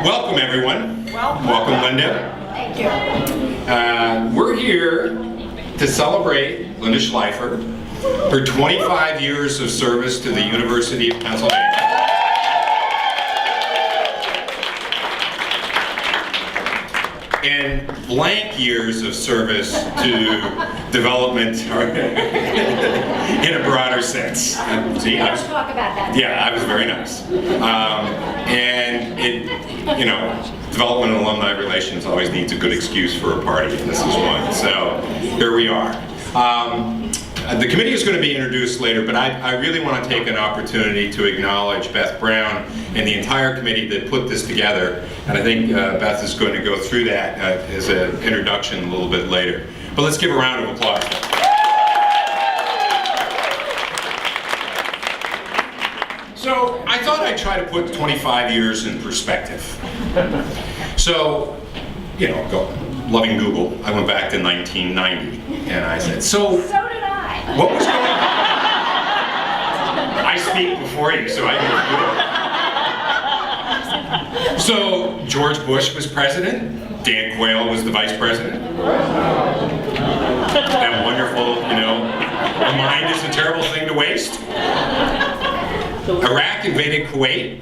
Welcome, everyone. Welcome, Linda. Thank you. We're here to celebrate Linda Schleifer, her 25 years of service to the University of Pennsylvania. And blank years of service to development in a broader sense. See, Let's talk about that. yeah, I was very nice. And development and alumni relations always needs a good excuse for a party, and this is one. So here we are. The committee is going to be introduced later, but I really want to take an opportunity to acknowledge Beth Brown and the entire committee that put this together. And I think Beth is going to go through that as an introduction a little bit later. But let's give a round of applause. So I thought I'd try to put 25 years in perspective. So, loving Google, I went back to 1990 and I said, So did I. what was going on? I speak before you, so I can do it. So George Bush was president, Dan Quayle was the vice president. That wonderful, a mind is a terrible thing to waste. Iraq invaded Kuwait.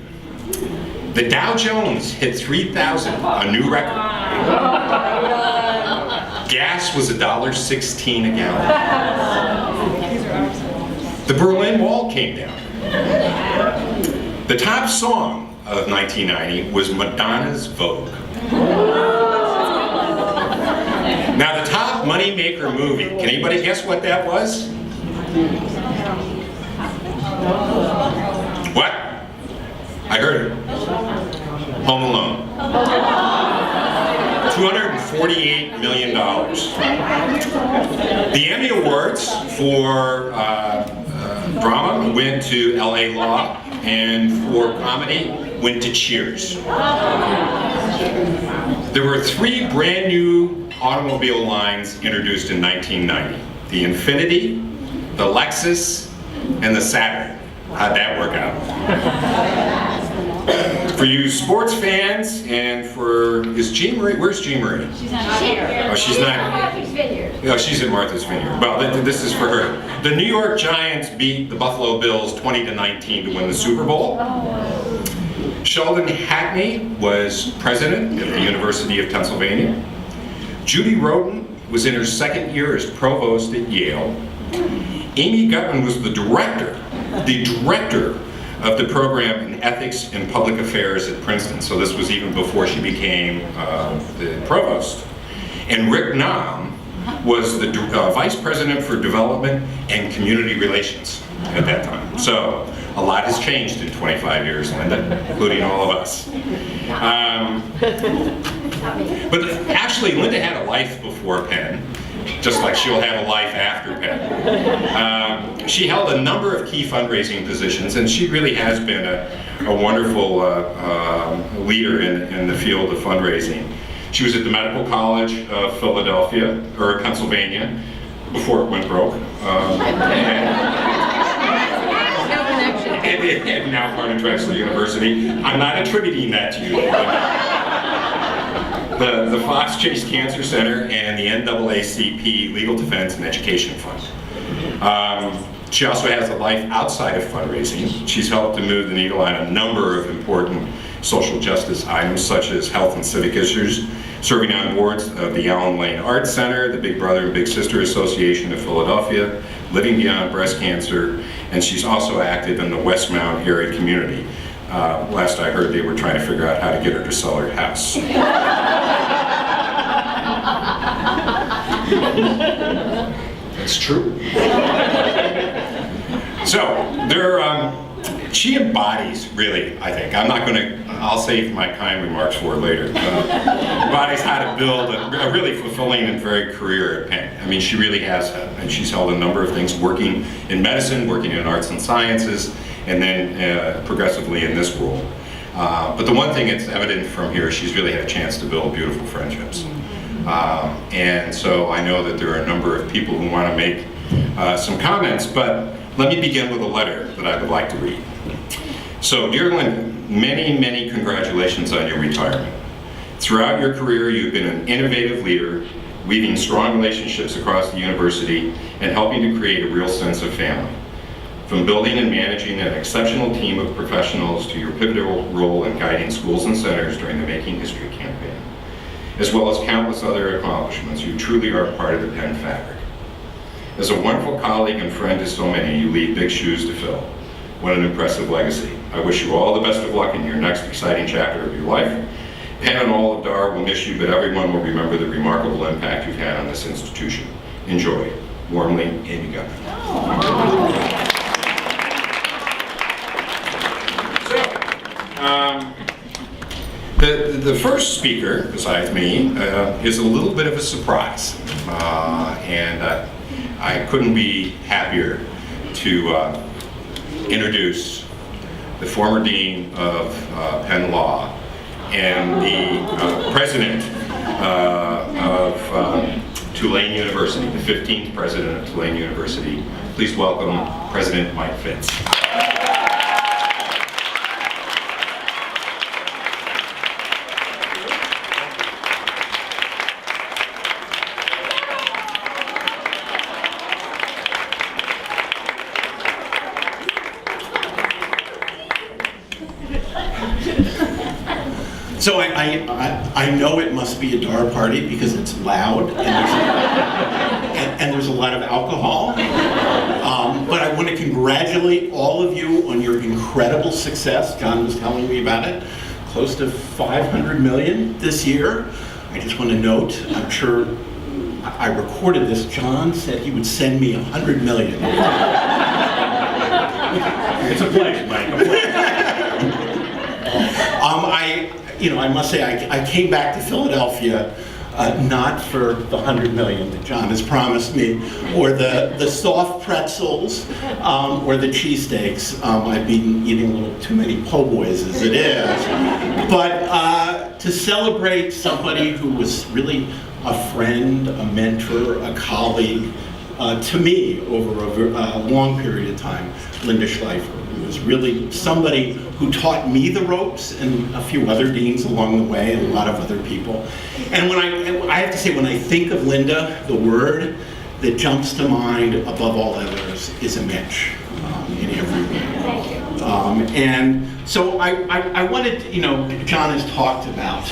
The Dow Jones hit 3,000, a new record. Gas was $1.16 a gallon. The Berlin Wall came down. The top song of 1990 was Madonna's Vogue. Now the top moneymaker movie, can anybody guess what that was? What? I heard it. Home Alone. $248 million. The Emmy Awards for drama went to LA Law, and for comedy went to Cheers. There were 3 brand new automobile lines introduced in 1990. The Infiniti, the Lexus, and the Saturn. How'd that work out? For you sports fans, and is Jean Marie, where's Jean Marie? She's not here. Oh, she's not. Martha's Vineyard. No, she's at Martha's Vineyard. Well, this is for her. The New York Giants beat the Buffalo Bills 20-19 to win the Super Bowl. Sheldon Hackney was president of the University of Pennsylvania. Judy Roden was in her second year as provost at Yale. Amy Gutman was the director of the program in ethics and public affairs at Princeton. So this was even before she became the provost. And Rick Nahm was the vice president for development and community relations at that time. So a lot has changed in 25 years, Linda, including all of us. But actually, Linda had a life before Penn, just like she'll have a life after Penn. She held a number of key fundraising positions, and she really has been a wonderful leader in the field of fundraising. She was at the Medical College of Philadelphia, or Pennsylvania, before it went broke. And now part of Drexel University. I'm not attributing that to you. The Fox Chase Cancer Center and the NAACP Legal Defense and Education Fund. She also has a life outside of fundraising. She's helped to move the needle on a number of important social justice items, such as health and civic issues, serving on boards of the Allen Lane Arts Center, the Big Brother and Big Sister Association of Philadelphia, Living Beyond Breast Cancer, and she's also active in the Westmount area community. Last I heard, they were trying to figure out how to get her to sell her house. That's true. So, she embodies, really, I think. I'll save my kind remarks for later. Embodies how to build a really fulfilling and varied career at Penn. I mean, she really has, and she's held a number of things, working in medicine, working in arts and sciences, and then progressively in this role. But the one thing that's evident from here is she's really had a chance to build beautiful friendships. And so I know that there are a number of people who want to make some comments, but let me begin with a letter that I would like to read. So, dear Linda, many, many congratulations on your retirement. Throughout your career, you've been an innovative leader, weaving strong relationships across the university and helping to create a real sense of family. From building and managing an exceptional team of professionals to your pivotal role in guiding schools and centers during the Making History campaign, as well as countless other accomplishments, you truly are part of the Penn fabric. As a wonderful colleague and friend to so many, you leave big shoes to fill. What an impressive legacy. I wish you all the best of luck in your next exciting chapter of your life. Penn and all of DAR will miss you, but everyone will remember the remarkable impact you've had on this institution. Enjoy. Warmly, Amy Guthrie. The first speaker, besides me, is a little bit of a surprise. And I couldn't be happier to introduce the former Dean of Penn Law and the President of Tulane University, the 15th President of Tulane University. Please welcome President Mike Fitz. So I know it must be a DAR party because it's loud and there's a lot of alcohol. But I want to congratulate all of you on your incredible success. John was telling me about it. Close to 500 million this year. I just want to note, I'm sure I recorded this. John said he would send me 100 million. It's a pledge, Mike. A pledge. I must say, I came back to Philadelphia not for the 100 million that John has promised me, or the soft pretzels, or the cheesesteaks. I've been eating a little too many po' boys as it is. But to celebrate somebody who was really a friend, a mentor, a colleague, to me over a long period of time, Linda Schleifer, who was really somebody who taught me the ropes, and a few other deans along the way, and a lot of other people. And when I have to say, when I think of Linda, the word that jumps to mind above all others is a Mitch in every way. Thank you. And so I wanted, John has talked about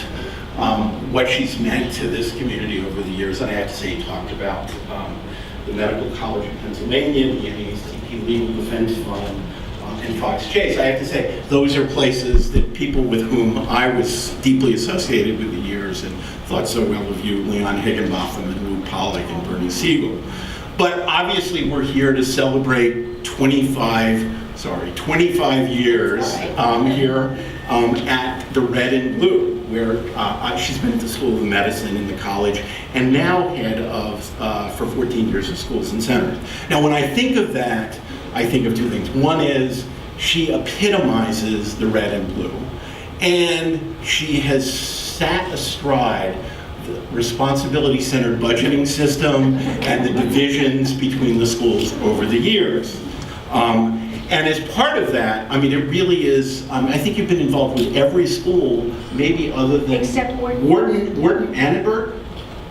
what she's meant to this community over the years, and I have to say he talked about the Medical College of Pennsylvania, the NAACP Legal Defense Fund, and Fox Chase. I have to say, those are places that people with whom I was deeply associated with the years and thought so well of you, Leon Higginbotham and Lou Pollack and Bernie Siegel. But obviously we're here to celebrate 25 years here at the Red and Blue, where she's been at the School of Medicine in the college, and now head of, for 14 years of schools and centers. Now when I think of that, I think of two things. One is she epitomizes the red and blue, and she has sat astride the responsibility-centered budgeting system and the divisions between the schools over the years. And as part of that, it really is, I think you've been involved with every school, maybe other than Except Wharton. Wharton, Annenberg?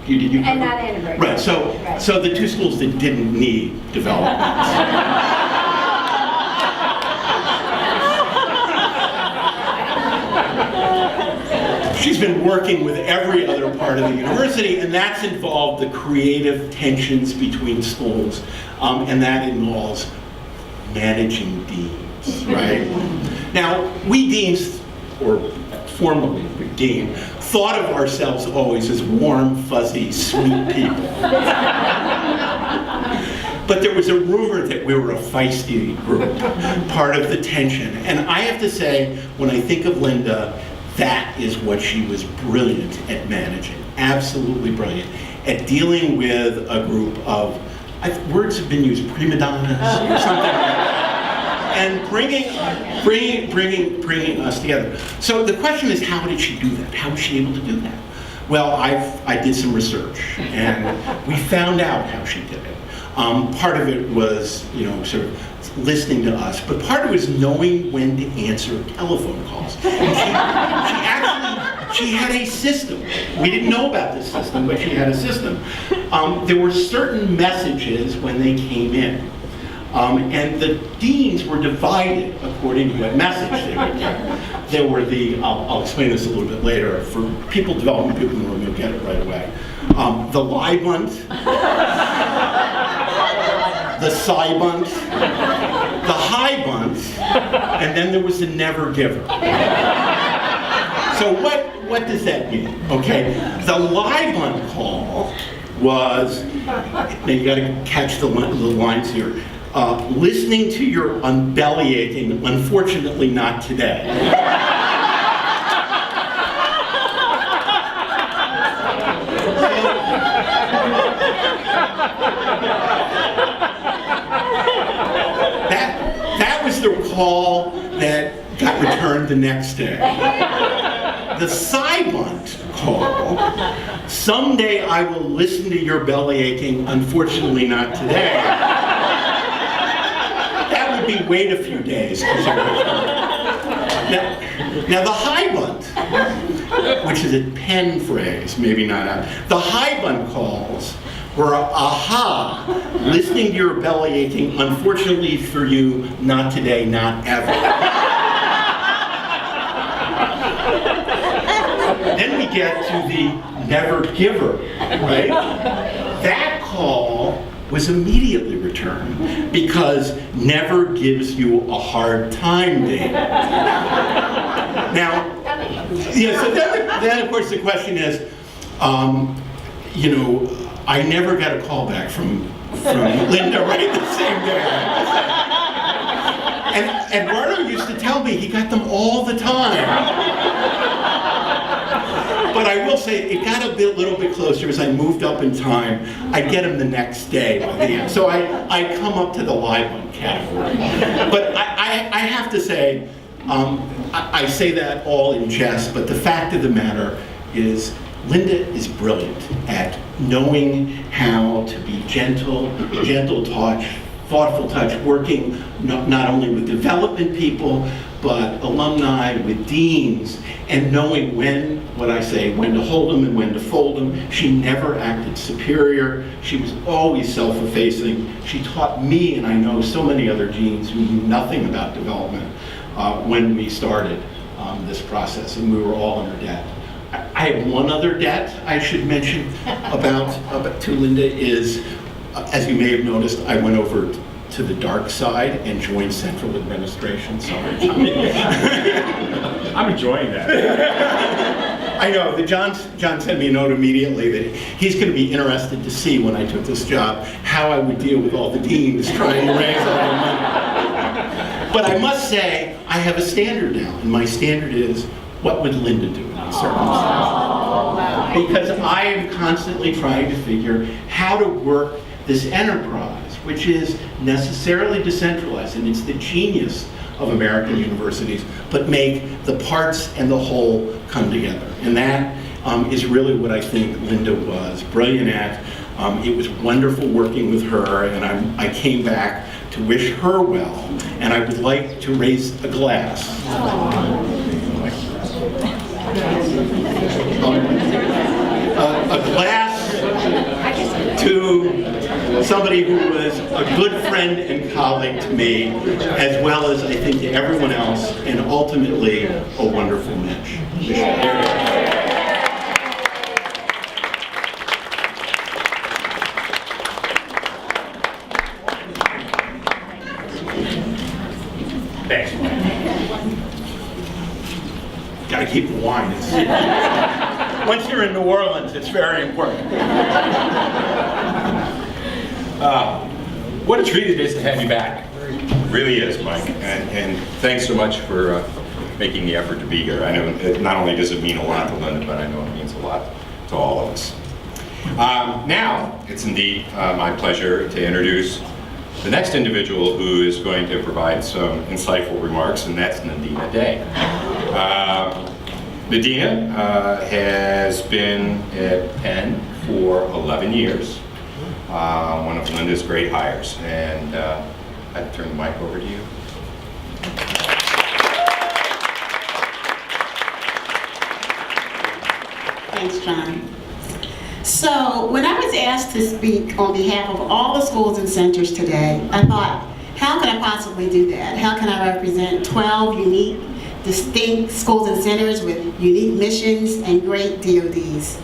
Did you And not Annenberg. Right, so the two schools that didn't need development. She's been working with every other part of the university, and that's involved the creative tensions between schools, and that involves managing deans, right? Now, we deans, or formerly we dean, thought of ourselves always as warm, fuzzy, sweet people. But there was a rumor that we were a feisty group, part of the tension. And I have to say, when I think of Linda, that is what she was brilliant at managing, absolutely brilliant, at dealing with a group of, words have been used, prima donnas or something like that, and bringing us together. So the question is, how did she do that? How was she able to do that? Well, I did some research, and we found out how she did it. Part of it was, sort of listening to us, but part of it was knowing when to answer telephone calls. And she had a system. We didn't know about this system, but she had a system. There were certain messages when they came in. And the deans were divided according to what message they would get. There were I'll explain this a little bit later, for development people in the room, you'll get it right away. The lie bunt, the sigh bunt, the high bunt, and then there was the never giver. So what does that mean? Okay, the lie bunt call was, now you gotta catch the lines here, listening to your unbellyaching, unfortunately not today. That was the call that got returned the next day. The sigh bunt call, someday I will listen to your belly aching, unfortunately not today. That would be wait a few days. Now the high bunt, which is a pen phrase, maybe not out. The high bunt calls were aha, listening to your belly aching, unfortunately for you, not today, not ever. Then we get to the never giver, right? That call was immediately returned because never gives you a hard time, Dave. Now, so then of course the question is, I never got a call back from Linda right the same day. And Eduardo used to tell me he got them all the time. But I will say, it got a little bit closer as I moved up in time. I'd get them the next day by the end. So I come up to the live one category. But I have to say, I say that all in jest, but the fact of the matter is, Linda is brilliant at knowing how to be gentle touch, thoughtful touch, working not only with development people, but alumni, with deans, and knowing when to hold them and when to fold them. She never acted superior. She was always self-effacing. She taught me, and I know so many other deans who knew nothing about development when we started this process, and we were all in her debt. I have one other debt I should mention about to Linda is, as you may have noticed, I went over to the dark side and joined Central Administration. Sorry, John. I'm enjoying that. I know, John sent me a note immediately that he's going to be interested to see when I took this job how I would deal with all the deans trying to raise all the money. But I must say, I have a standard now, and my standard is, what would Linda do in these circumstances? Because I am constantly trying to figure how to work this enterprise, which is necessarily decentralized, and it's the genius of American universities, but make the parts and the whole come together. And that is really what I think Linda was brilliant at. It was wonderful working with her, and I came back to wish her well, and I would like to raise a glass. A glass to somebody who was a good friend and colleague to me, as well as I think to everyone else, and ultimately a wonderful Mitch. Thanks, Mike. Got to keep the wine. Once you're in New Orleans, it's very important. What a treat it is to have you back. It really is, Mike. And thanks so much for making the effort to be here. I know not only does it mean a lot to Linda, but I know it means a lot to all of us. Now, it's indeed my pleasure to introduce the next individual who is going to provide some insightful remarks, and that's Nadina Day. Nadina has been at Penn for 11 years. one of Linda's great hires. And I'd turn the mic over to you. Thanks, John. So when I was asked to speak on behalf of all the schools and centers today, I thought, how can I possibly do that? How can I represent 12 unique, distinct schools and centers with unique missions and great DODs?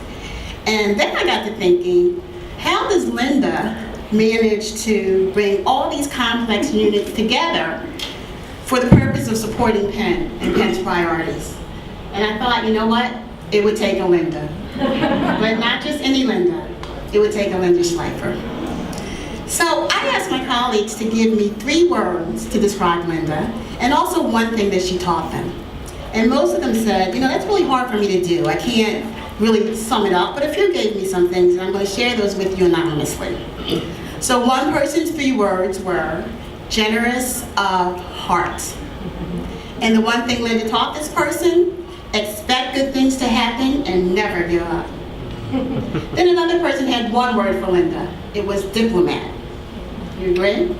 And then I got to thinking, how does Linda manage to bring all these complex units together for the purpose of supporting Penn and Penn's priorities? And I thought, you know what? It would take a Linda. But not just any Linda. It would take a Linda Schleifer. So I asked my colleagues to give me 3 words to describe Linda, and also one thing that she taught them. And most of them said, you know, that's really hard for me to do. I can't really sum it up, but a few gave me some things, and I'm going to share those with you anonymously. So one person's 3 words were generous of heart. And the one thing Linda taught this person, expect good things to happen and never give up. Then another person had 1 word for Linda. It was diplomat. You agree?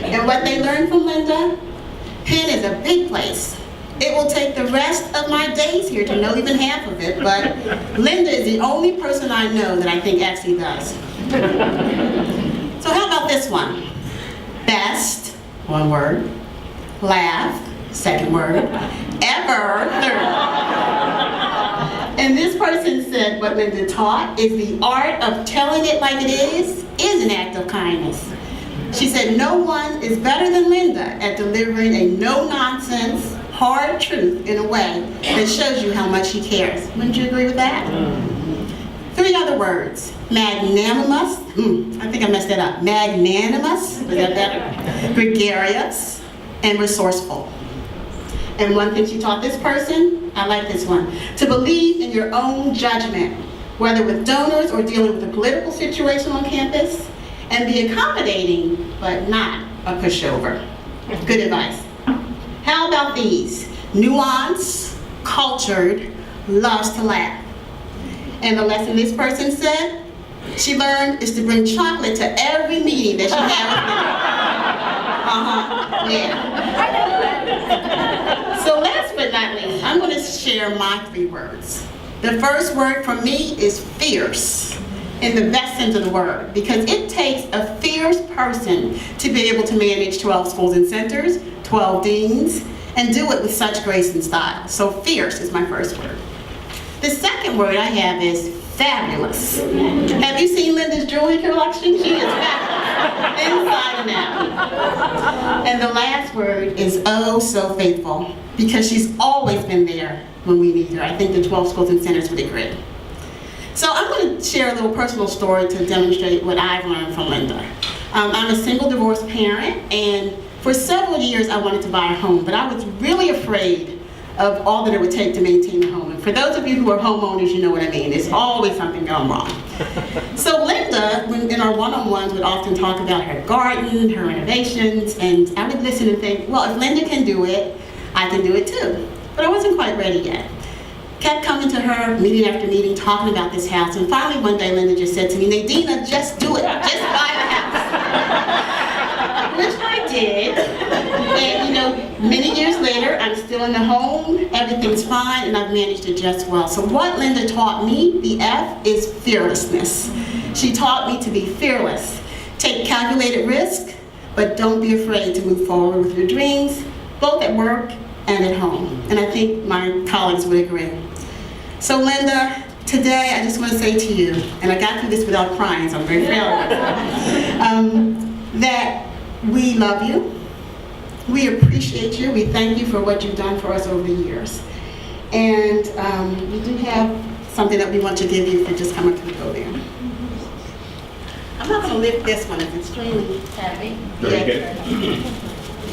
And what they learned from Linda, Penn is a big place. It will take the rest of my days here to know even half of it, but Linda is the only person I know that I think actually does. So how about this one? Best, 1 word. Laugh, 2nd word. Ever, 3rd. And this person said what Linda taught is the art of telling it like it is an act of kindness. She said no one is better than Linda at delivering a no-nonsense, hard truth in a way that shows you how much she cares. Wouldn't you agree with that? 3 other words. Magnanimous. I think I messed that up. Magnanimous. Was that better? Gregarious and resourceful. And one thing she taught this person, I like this one, to believe in your own judgment, whether with donors or dealing with a political situation on campus, and be accommodating, but not a pushover. Good advice. How about these? Nuanced, cultured, loves to laugh. And the lesson this person said she learned is to bring chocolate to every meeting that she had with me. Yeah. So last but not least, I'm going to share my 3 words. The first word for me is fierce, in the best sense of the word, because it takes a fierce person to be able to manage 12 schools and centers, 12 deans, and do it with such grace and style. So fierce is my first word. The second word I have is fabulous. Have you seen Linda's jewelry collection? She is fabulous, inside and out. And the last word is oh so faithful, because she's always been there when we need her. I think the 12 schools and centers would agree. So I'm going to share a little personal story to demonstrate what I've learned from Linda. I'm a single divorced parent, and for several years I wanted to buy a home, but I was really afraid of all that it would take to maintain a home. And for those of you who are homeowners, you know what I mean. There's always something going wrong. So Linda, in our one-on-ones, would often talk about her garden, her renovations, and I would listen and think, well, if Linda can do it, I can do it too. But I wasn't quite ready yet. Kept coming to her meeting after meeting, talking about this house, and finally one day Linda just said to me, Nadina, just do it, just buy the house. Which I did, and you know, many years later, I'm still in the home, everything's fine, and I've managed it just well. So what Linda taught me, the F, is fearlessness. She taught me to be fearless. Take calculated risk, but don't be afraid to move forward with your dreams, both at work and at home. And I think my colleagues would agree. So Linda, today I just want to say to you, and I got through this without crying, so I'm very proud of myself, that we love you, we appreciate you, we thank you for what you've done for us over the years. And we do have something that we want to give you for just coming to the podium. I'm not going to lift this one, it's extremely heavy. Very good.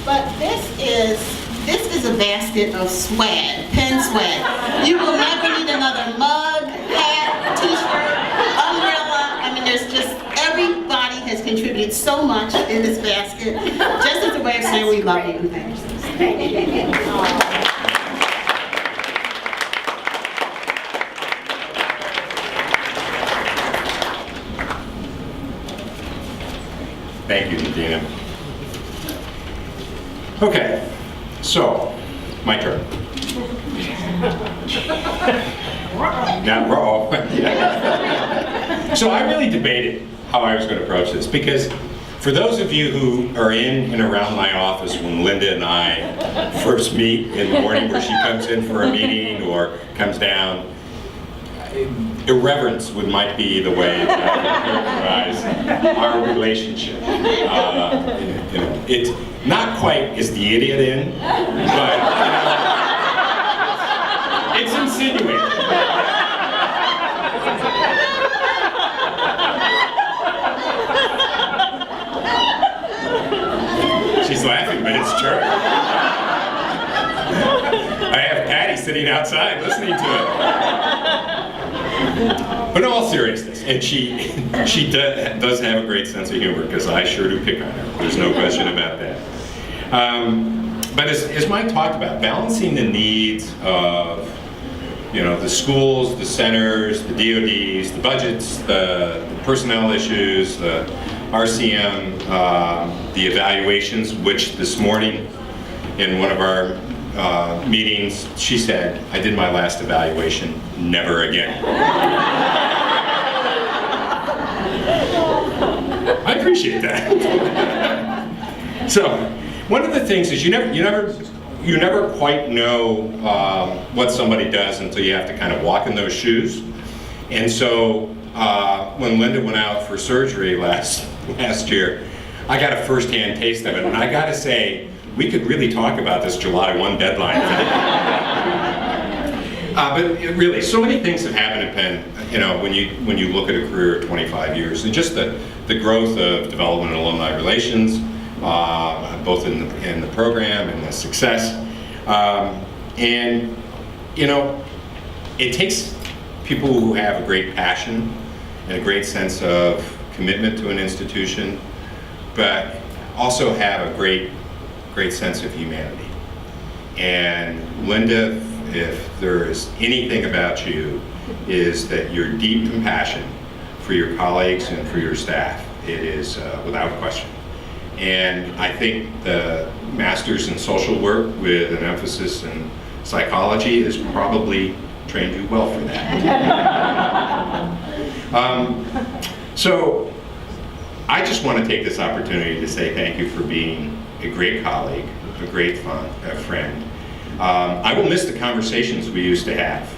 But this is a basket of swag, Penn swag. You will never need another mug, hat, t-shirt, umbrella. I mean, there's just, everybody has contributed so much in this basket, just as a way of saying we love you and thank you. Thank you, Nadina. Okay, so, my turn. Now, we're So I really debated how I was going to approach this, because for those of you who are in and around my office when Linda and I first meet in the morning, where she comes in for a meeting or comes down, irreverence might be the way that I would characterize our relationship. It's not quite is the idiot in, but it's insinuating. She's laughing, but it's true. I have Patty sitting outside listening to it. But in all seriousness, and she does have a great sense of humor, because I sure do pick on her. There's no question about that. But as Mike talked about, balancing the needs of the schools, the centers, the DODs, the budgets, the personnel issues, the RCM, the evaluations, which this morning in one of our meetings, she said, I did my last evaluation, never again. I appreciate that. So, one of the things is you never quite know what somebody does until you have to kind of walk in those shoes. And so, when Linda went out for surgery last year, I got a first-hand taste of it, and I gotta say, we could really talk about this July 1 deadline. But really, so many things have happened at Penn, when you look at a career of 25 years, and just the growth of development and alumni relations, both in the program and the success. And, it takes people who have a great passion and a great sense of commitment to an institution, but also have a great sense of humanity. And Linda, if there is anything about you, is that your deep compassion for your colleagues and for your staff. It is without question. And I think the master's in social work with an emphasis in psychology has probably trained you well for that. So I just want to take this opportunity to say thank you for being a great colleague, a great friend. I will miss the conversations we used to have.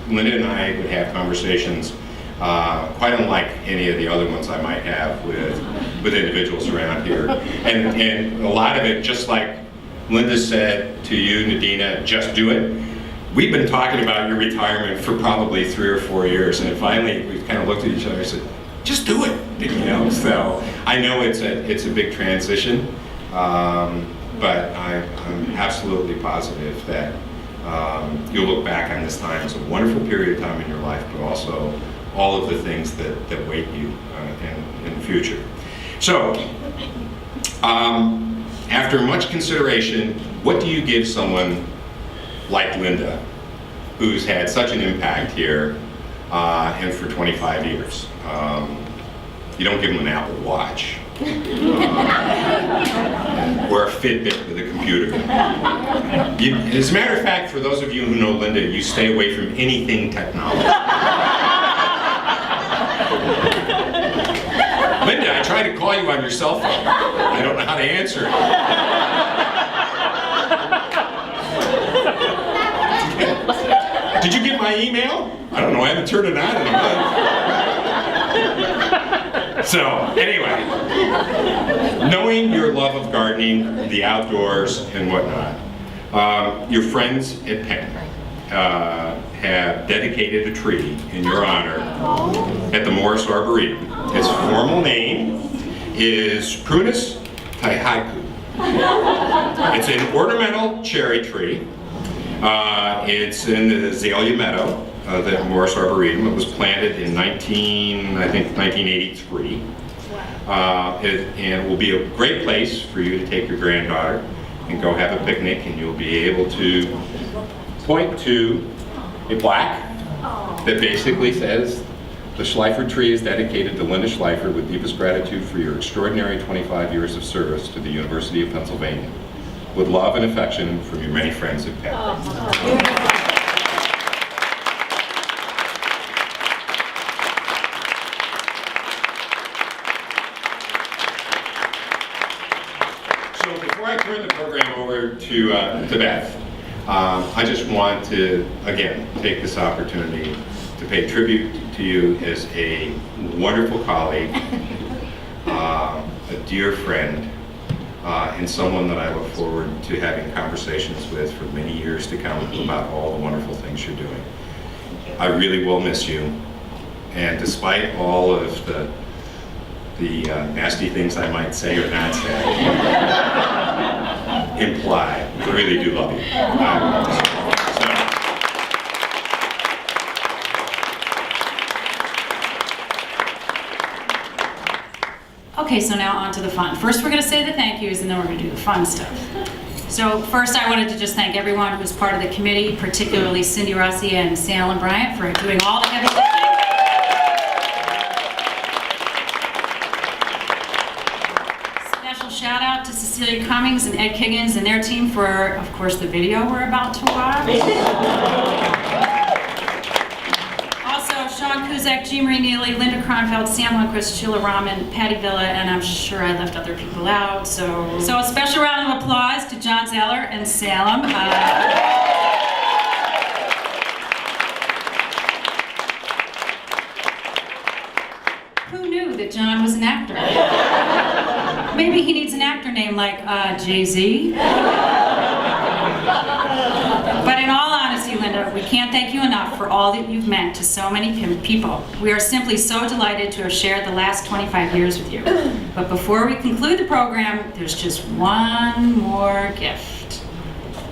Linda and I would have conversations quite unlike any of the other ones I might have with individuals around here. And a lot of it, just like Linda said to you, Nadina, just do it. We've been talking about your retirement for probably 3 or 4 years, and finally we kind of looked at each other and said, just do it. So I know it's a big transition, but I'm absolutely positive that you'll look back on this time as a wonderful period of time in your life, but also all of the things that wait you in the future. So, after much consideration, what do you give someone like Linda, who's had such an impact here and for 25 years? You don't give them an Apple Watch or a Fitbit with a computer. As a matter of fact, for those of you who know Linda, you stay away from anything technology. Linda, I tried to call you on your cell phone. I don't know how to answer it. Did you get my email? I don't know, I haven't turned it on in a month. So, anyway, knowing your love of gardening, the outdoors, and whatnot, your friends at Penn have dedicated a tree in your honor at the Morris Arboretum. Its formal name is Prunus taihaku. It's an ornamental cherry tree. It's in the Azalea Meadow, the Morris Arboretum. It was planted in 1983. And it will be a great place for you to take your granddaughter and go have a picnic, and you'll be able to point to a plaque that basically says, The Schleifer tree is dedicated to Linda Schleifer with deepest gratitude for your extraordinary 25 years of service to the University of Pennsylvania. With love and affection from your many friends at Penn. So before I turn the program over to Beth, I just want to, again, take this opportunity to pay tribute to you as a wonderful colleague, a dear friend, and someone that I look forward to having conversations with for many years to come about all the wonderful things you're doing. I really will miss you, and despite all of the nasty things I might say or not say, imply, I really do love you. Okay, so now on to the fun. First, we're going to say the thank yous, and then we're going to do the fun stuff. So first, I wanted to just thank everyone who was part of the committee, particularly Cindy Rossi and Salem Bryant for doing all the heavy lifting. Special shout out to Cecilia Cummings and Ed Kiggins and their team for, of course, the video we're about to watch. Sean Kuzak, Jean Marie Neely, Linda Kronfeld, Sam Lundquist, Sheila Rahman, Patty Villa, and I'm sure I left other people out. So a special round of applause to John Zeller and Salem. Who knew that John was an actor? Maybe he needs an actor name like Jay-Z. But in all honesty, Linda, we can't thank you enough for all that you've meant to so many people. We are simply so delighted to have shared the last 25 years with you. But before we conclude the program, there's just one more gift.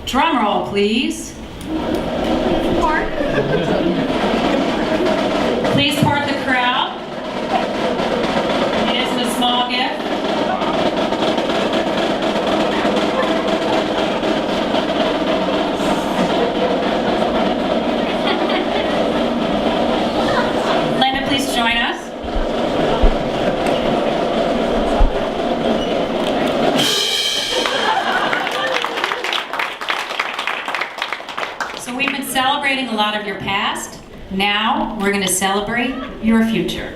Drum roll, please. Part. Please part the crowd. It isn't a small gift. Join us. So we've been celebrating a lot of your past. Now we're going to celebrate your future.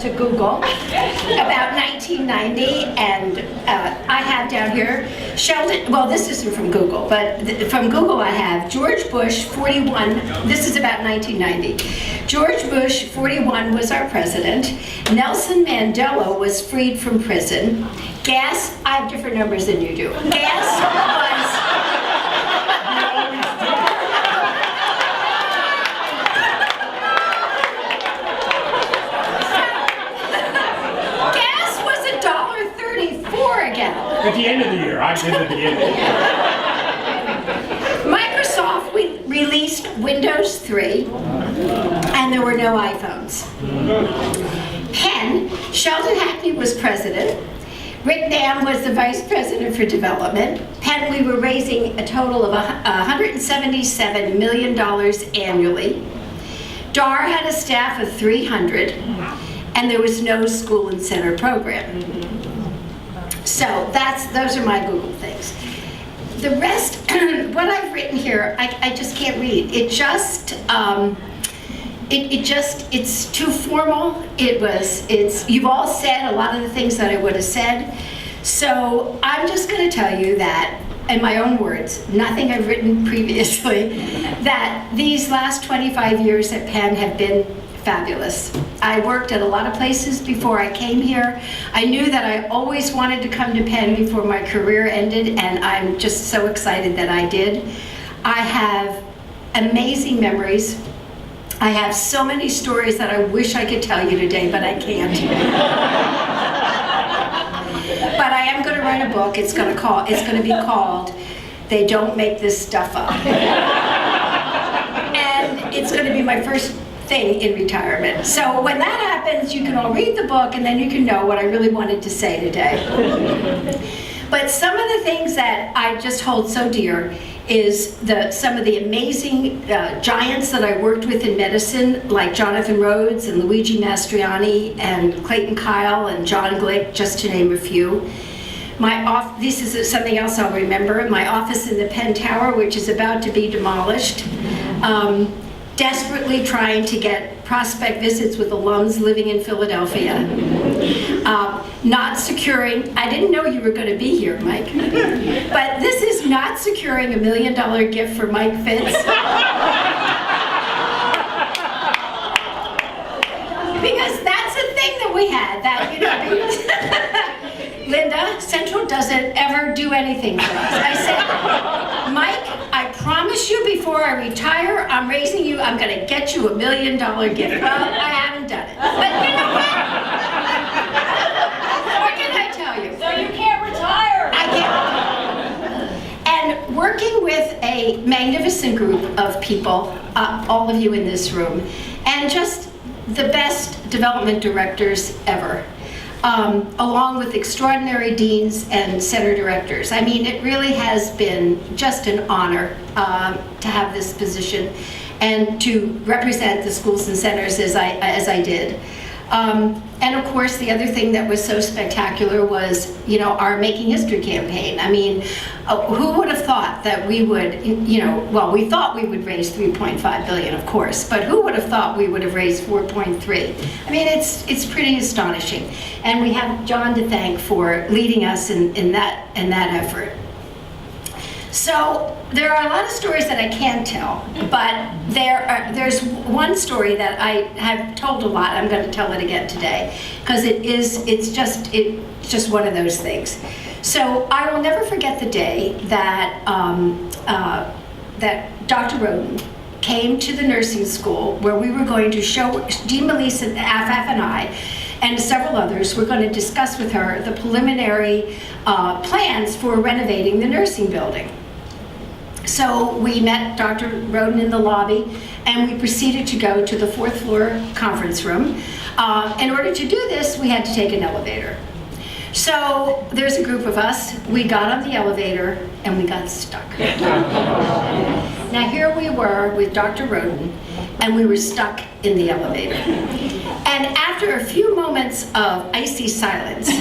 To Google about 1990, and I have down here Sheldon, well, this isn't from Google, but from Google I have George Bush 41, this is about 1990. George Bush 41 was our president. Nelson Mandela was freed from prison. Gas, I have different numbers than you do. At the end of the year, I did at the end of the year. Microsoft released Windows 3, and there were no iPhones. Penn, Sheldon Hackney was president. Rick Nam was the vice president for development. Penn, we were raising a total of $177 million annually. DAR had a staff of 300, and there was no school and center program. So those are my Google things. The rest, what I've written here, I just can't read. It's too formal. You've all said a lot of the things that I would have said. So I'm just going to tell you that, in my own words, nothing I've written previously, that these last 25 years at Penn have been fabulous. I worked at a lot of places before I came here. I knew that I always wanted to come to Penn before my career ended, and I'm just so excited that I did. I have amazing memories. I have so many stories that I wish I could tell you today, but I can't. But I am going to write a book. It's going to be called "They Don't Make This Stuff Up," and it's going to be my first thing in retirement. So when that happens, you can all read the book, and then you can know what I really wanted to say today. But some of the things that I just hold so dear is some of the amazing giants that I worked with in medicine, like Jonathan Rhodes and Luigi Mastriani and Clayton Kyle and John Glick, just to name a few. This is something else I'll remember. My office in the Penn Tower, which is about to be demolished. Desperately trying to get prospect visits with alums living in Philadelphia. Not securing, I didn't know you were going to be here, Mike, but this is not securing $1 million gift for Mike Fitz. Because that's a thing that we had, Linda, Central doesn't ever do anything for us. I said, Mike, I promise you before I retire, I'm raising you, I'm going to get you $1 million gift. Well, I haven't done it. But you know what? What can I tell you? So you can't retire. I can't. And working with a magnificent group of people, all of you in this room, and just the best development directors ever. Along with extraordinary deans and center directors. I mean, it really has been just an honor to have this position and to represent the schools and centers as I did. And of course, the other thing that was so spectacular was, our Making History campaign. I mean, who would have thought that we would, well, we thought we would raise $3.5 billion, of course, but who would have thought we would have raised $4.3? I mean, it's pretty astonishing. And we have John to thank for leading us in that effort. So there are a lot of stories that I can't tell, but there's one story that I have told a lot. I'm going to tell it again today because it's just one of those things. So I will never forget the day that that Dr. Roden came to the nursing school where we were going to show Dean Melissa Affaf and I and several others were going to discuss with her the preliminary plans for renovating the nursing building. So we met Dr. Roden in the lobby, and we proceeded to go to the 4th floor conference room. In order to do this, we had to take an elevator. So there's a group of us. We got on the elevator, and we got stuck. Now here we were with Dr. Roden, and we were stuck in the elevator. And after a few moments of icy silence,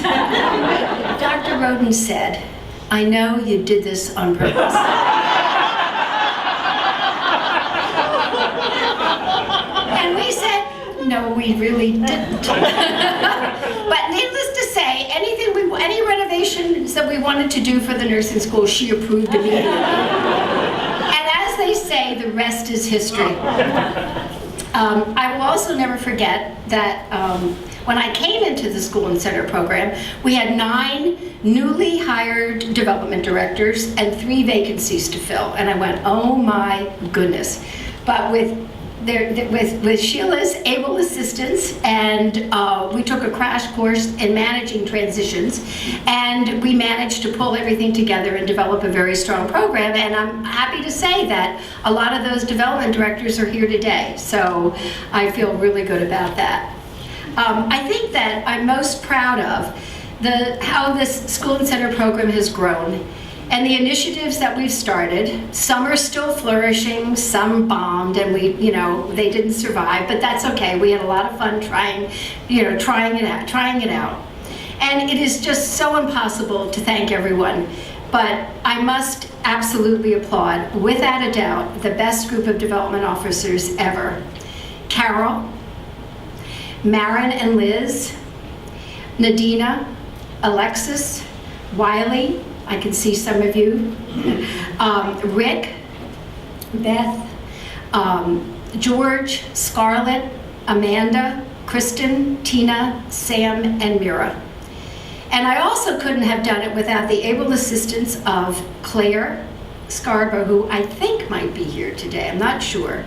Dr. Roden said, "I know you did this on purpose." And we said, "No, we really didn't." But needless to say, any renovations that we wanted to do for the nursing school, she approved immediately. And as they say, the rest is history. I will also never forget that when I came into the School and Center program, we had 9 newly hired development directors and 3 vacancies to fill. And I went, oh my goodness. But with Sheila's able assistance, and we took a crash course in managing transitions, and we managed to pull everything together and develop a very strong program. And I'm happy to say that a lot of those development directors are here today. So I feel really good about that. I think that I'm most proud of how this School and Center program has grown And the initiatives that we've started, some are still flourishing, some bombed, and they didn't survive, but that's okay. We had a lot of fun trying it out. And it is just so impossible to thank everyone. But I must absolutely applaud, without a doubt, the best group of development officers ever. Carol, Maren and Liz, Nadina, Alexis, Wiley, I can see some of you, Rick, Beth, George, Scarlett, Amanda, Kristen, Tina, Sam, and Mira. And I also couldn't have done it without the able assistance of Claire Scarborough, who I think might be here today, I'm not sure,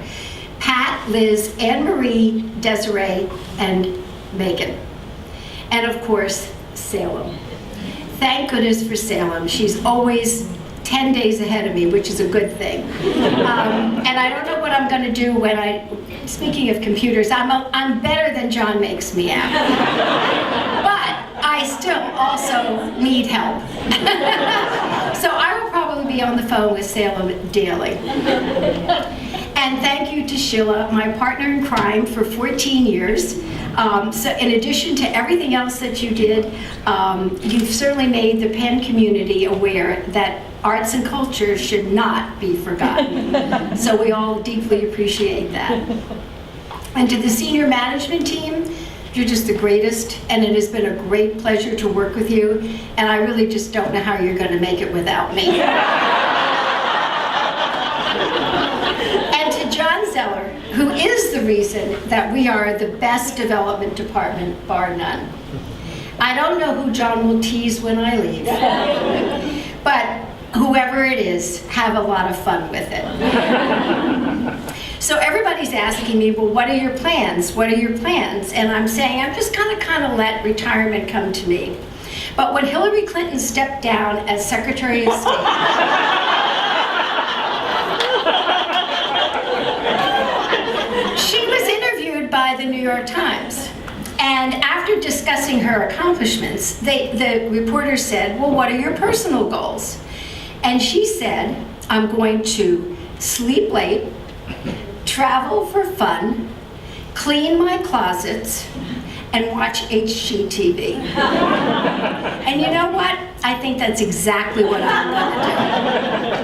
Pat, Liz, Anne Marie, Desiree, and Megan. And of course, Salem. Thank goodness for Salem. She's always 10 days ahead of me, which is a good thing. And I don't know what I'm going to do when speaking of computers, I'm better than John makes me out. But I still also need help. So I will probably be on the phone with Salem daily. And thank you to Sheila, my partner in crime for 14 years. So in addition to everything else that you did, you've certainly made the Penn community aware that arts and culture should not be forgotten. So we all deeply appreciate that. And to the senior management team, you're just the greatest, and it has been a great pleasure to work with you, and I really just don't know how you're going to make it without me. And to John Zeller, who is the reason that we are the best development department, bar none. I don't know who John will tease when I leave, but whoever it is, have a lot of fun with it. So everybody's asking me, well, what are your plans? What are your plans? And I'm saying, I'm just gonna kind of let retirement come to me. But when Hillary Clinton stepped down as Secretary of State, she was interviewed by the New York Times. And after discussing her accomplishments, the reporter said, well, what are your personal goals? And she said, I'm going to sleep late, travel for fun, clean my closets, and watch HGTV. And you know what? I think that's exactly what I'm going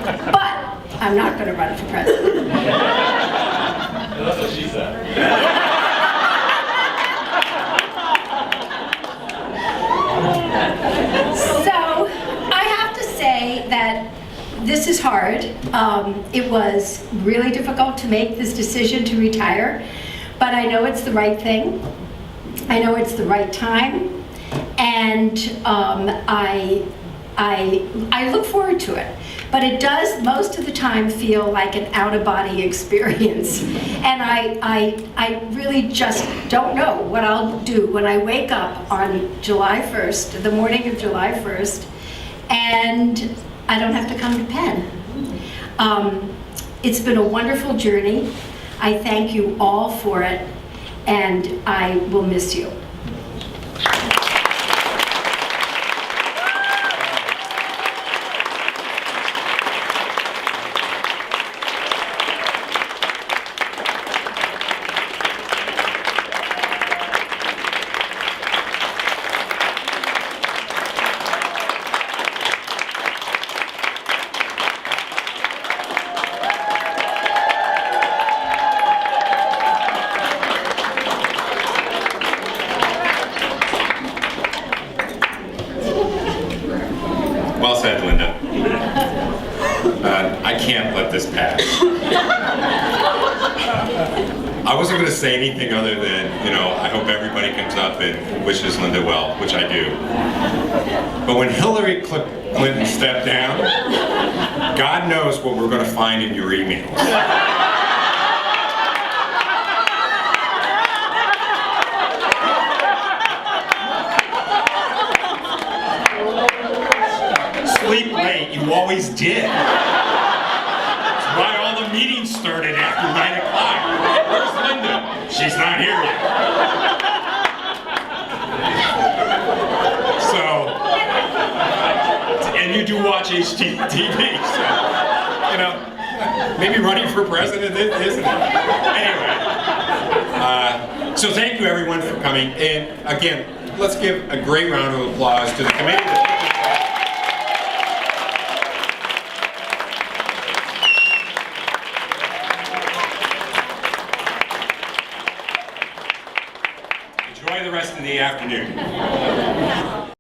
to do. But I'm not going to run for president. That's what she said. So I have to say that this is hard. It was really difficult to make this decision to retire, but I know it's the right thing. I know it's the right time, and I look forward to it. But it does most of the time feel like an out-of-body experience, and I really just don't know what I'll do when I wake up on July 1st, the morning of July 1st, and I don't have to come to Penn. It's been a wonderful journey. I thank you all for it, and I will miss you. Well said, Linda. I can't let this pass. I wasn't going to say anything other than, I hope everybody comes up and wishes Linda well, which I do. But when Hillary Clinton stepped down, God knows what we're going to find in your emails. Sleep late, you always did. That's why all the meetings started after 9 o'clock. Where's Linda? She's not here yet. So, and you do what? watch HGTV, so, you know, maybe running for president isn't it? Anyway, so thank you everyone for coming, and again, let's give a great round of applause to the committee that enjoy the rest of the afternoon.